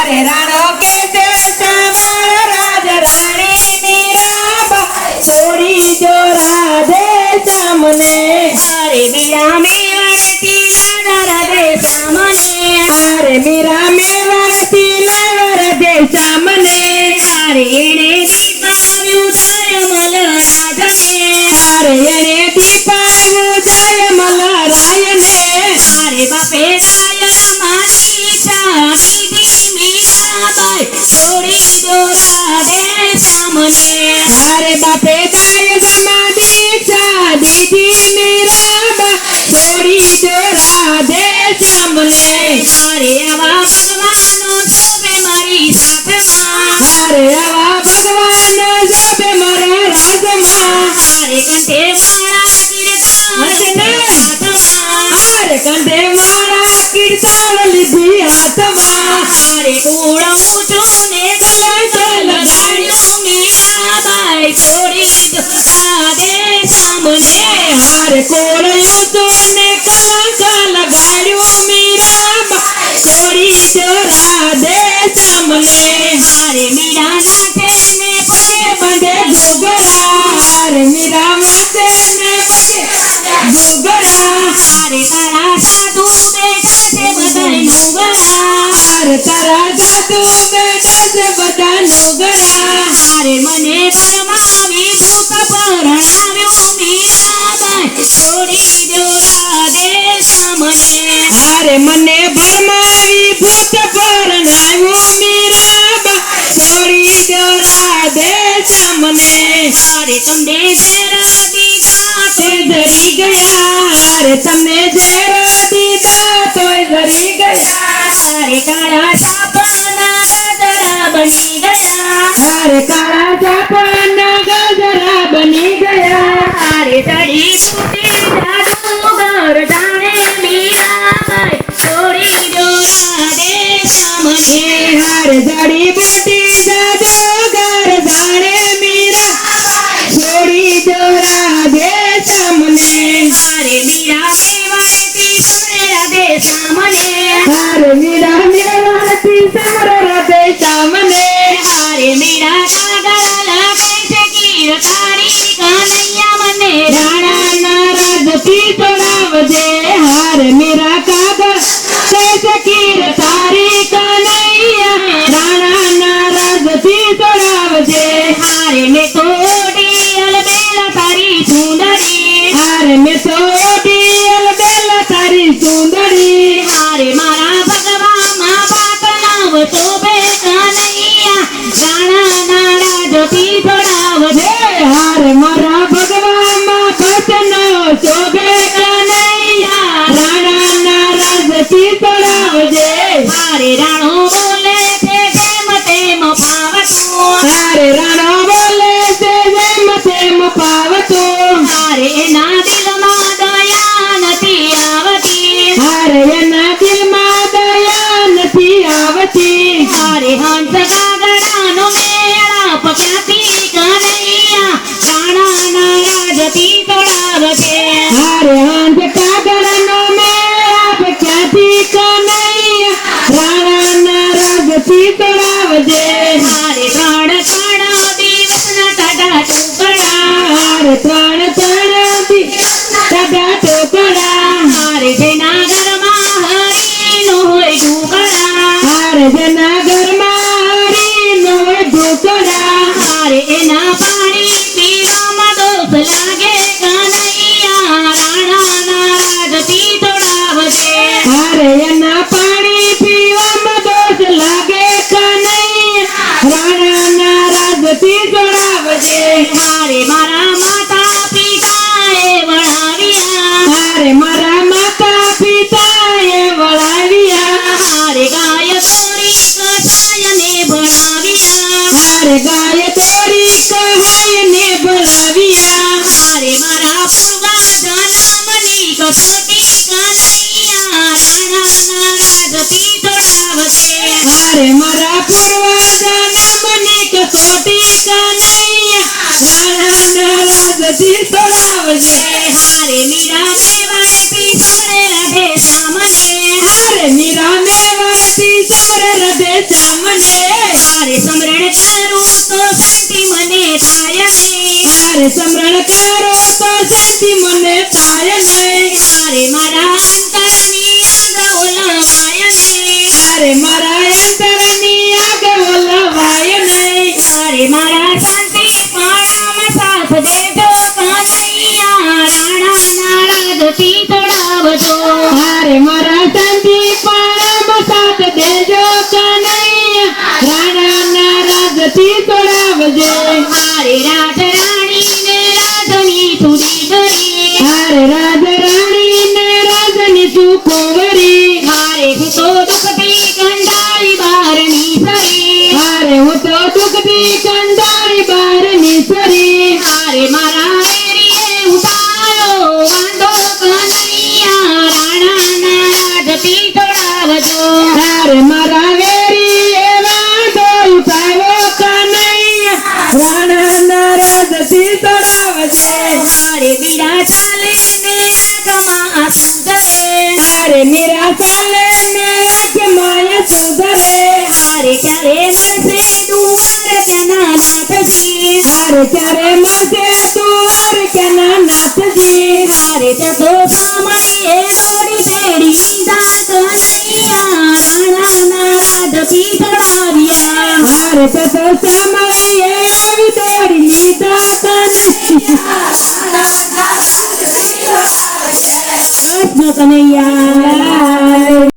अरे राणो के राज रानी मीराबाई छोड़ी जो राधे सामने। अरे मीरा मेवाड़ती राधे सामने। अरे मीरा मेवाड़ती राधे सामने। अरे एने दीपाव्यू जयमल राजने। अरे एने दीपाव्यू जयमल रायने। अरे बापे दायला माती छाती मीराबाई छोड़ी जो राधे सामने। अरे बापे दायला माती छाती मीराबाई छोड़ी जो राधे सामने। अरे आवा भगवानो सोबे मारी साथ मां। अरे आवा भगवान सोबे मारा राज मां। अरे कंठे मारा अरे कंठे मारा कीर्तन लिधी हाथ मां। अरे कूड़ ऊंचो ने लगाड़ियो मीराबाई छोड़ी जो राधे सामने। अरे कोड़ ऊंचो ने कलंक लगाड़ियो मीराबाई छोड़ी जो राधे सामने। अरे मीरा नाचे ने पगे बंधे घोगरा। अरे मीरा माथे ने पगे घोगरा। अरे तारा साधु बेटा से बधाई नुगरा। अरे तारा साधु बेटा से बधाई नुगरा। अरे मने परमावी भूत परणाव्यो मीराबाई छोड़ी जो राधे सामने। अरे मने भरमावी भूत परणाव्यो मीराबाई छोड़ी जो राधे सामने। अरे तुमने तेरा दीदा तो धरी गया। अरे तमने जेरा दीदा तो धरी गया। अरे काला सापना गजरा बनी गया। अरे काला जापना गजरा बनी गया। अरे तड़ी फूटी जादूगर जाने मीराबाई छोड़ी जो राधे सामने। अरे जड़ी बूटी जादूगर जाने मीरा छोड़ी जो राधे सामने। अरे मीरा मेवाड़ती समरे राधे सामने। अरे मीरा मेवाड़ती समरे राधे सामने। अरे मीरा कागड़ा लगे से कीरतारी कन्हैया मने राणा नाराज की तोड़ावजे। हर मीरा कागड़ कैसे कीरतारी कन्हैया राणा नाराज की तोड़ावजे। अरे मैं तोड़ी अलबेला तारी सुंदरी। अरे मैं तोड़ी अलबेला तारी सुंदरी। अरे मारा भगवान माँ बाप नाव शोभे कन्हैया राणा नाराज की तोड़ावजे। हर मारा भगवान माँ भजनो शोभे कन्हैया राणा नाराज की तोड़ावजे। अरे राणो बोले थे जेम तेम पावतो। अरे राणो बोले से जेम तेम पावतो। अरे एना दिल में दया नथी आवती। अरे एना दिल में दया नथी आवती। अरे हंस गागड़ानो मेळाप क्यांथी कन्हैया राणा नाराज की तोड़ावजे। अरे हंस कागड़नो मेळाप क्यांथी कन्हैया राणा नाराज की तोड़ावजे। अरे त्रण त्रण दिवसना टाटा टुकड़ा। अरे त्रण त्रण टाटा टुकड़ा। अरे जेना घरमा हरीनो होय ढुकड़ा। अरे जेना घरमा हरीनो होय ढुकड़ा। अरे एना पाणी पीवामां दोष लागे कन्हैया राणा नाराज की तोड़ावजे। अरे एना पाणी पीवामां दोष लागे कन्हैया राणा नाराज की तोड़ावजे। अरे मारा माता पिताए वळाविया। अरे मारा माता पिताए वळाविया। अरे गाय तोरी कथायने भळाविया। अरे गाय तोरी कहायने भळाविया। अरे मारा पूर्वा जन्मनी कसोटी कन्हैया राणा नाराज की तोड़ावजे। अरे मारा पूर्व जन्मनी कसोटी कन्हैया राणा नाराज की तोड़ावजे। अरे मीरा વળતી સારે રાધે શ્યામને હારે મીરાને વળતી સારે રાધે શ્યામને હારે સમરણ કરું તો શાંતિ મને થાય નહીં હારે સમરણ કરો તો શાંતિ મને થાય નહીં હારે મારા અંતરની આગ ઓલવાય નહીં હારે મારા અંતરની આગ ઓલવાય નહીં હારે મારા શાંતિ પાણામાં સાથ દેજો કનૈયા રાણાના રાજથી તોડાવજો હારે મારા શાંતિ પાણામાં સાથ દેજો કનૈયા રાણાના રાજથી તોડાવજે હારે રાજ રાણીને રાજની સુધી ગઈ હારે રાજ રાણીને રાજની સુકુંવરી હારે હું તો દુઃખથી કંડાળી બારની સરી હારે હું તો દુઃખથી કંટાળી બહારની સરી હારે મારા વેરીએ ઉતારો વાંધો કનૈયા રાણાના રાજથી તોડાવજો હારે મારા વેરી એવા તો ઉઠાવો કનૈયા રાણાના રાજથી તોડાવજે હારે બીડા ચાલે ને આંખમાં આંસુ ધરે હારે મીરા ચાલે ને આંખમાં આંસુ ધરે હારે ક્યારે મળશે દુવાર તેના નાથજી હારે ત્યારે મળશે તુવાર કેના નાથજી હારે જતો સમયે દોડી તેડી લીધા કનૈયા રાણાના રાજથી તોડાવ્યા હારે તો સમયે આવી દોડી લીધા કનૈયા કૃષ્ણ કનૈયા